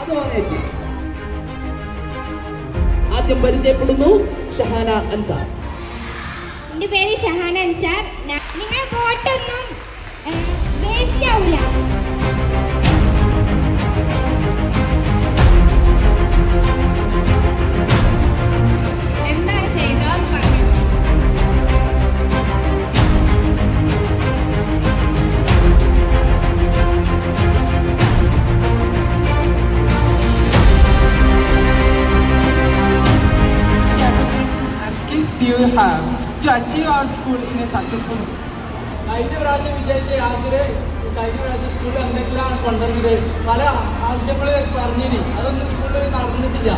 ആദ്യമാനേറ്റി ആദ്യം പരിചയപ്പെടുന്നു ഷഹാന അൻസാർ. എന്റെ പേര് ഷഹാന അൻസാർ. നിങ്ങൾ വോട്ടൊന്നും വേസ്റ്റ് ആവില്ല. എന്താണ് ചെയ്തതെന്ന് പറഞ്ഞു. Do you have to achieve our school in a successful way? കഴിഞ്ഞ പ്രാവശ്യം വിജയിച്ച യാസിര് കഴിഞ്ഞ പ്രാവശ്യം സ്കൂളിൽ എന്തെല്ലാം കൊണ്ടുവന്നത് പല ആവശ്യങ്ങൾ പറഞ്ഞിനി, അതൊന്നും സ്കൂളിൽ നടന്നിട്ടില്ല.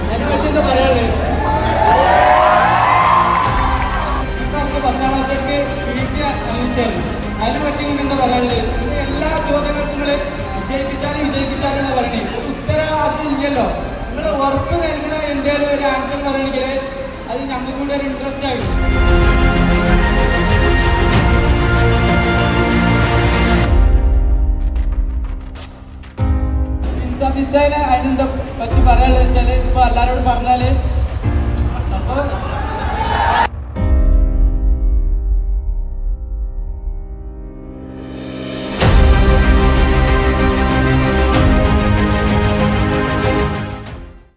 അതിനെ വെച്ച് എന്താ പറയാനുള്ളത്? ഇപ്രാവശ്യം 10ാം ക്ലാസ്സിലേക്ക് അറിയിച്ചായിരുന്നു. അതിനെ പറ്റി എന്താ പറയാനുള്ളത്? എല്ലാ ചോദ്യങ്ങൾക്കും നിങ്ങൾ വിജയിപ്പിച്ചാലും എന്താ പറയണേ, ഒരു ഉത്തരവാദിത്വം ഇല്ലല്ലോ. നിങ്ങൾ ഉറപ്പ് നൽകുന്ന എന്തെങ്കിലും ഒരു ആൻസർ പറയണമെങ്കിൽ അത് ഞങ്ങൾക്ക് കൂടി ഒരു ഇൻട്രസ്റ്റ് ആയിരുന്നു.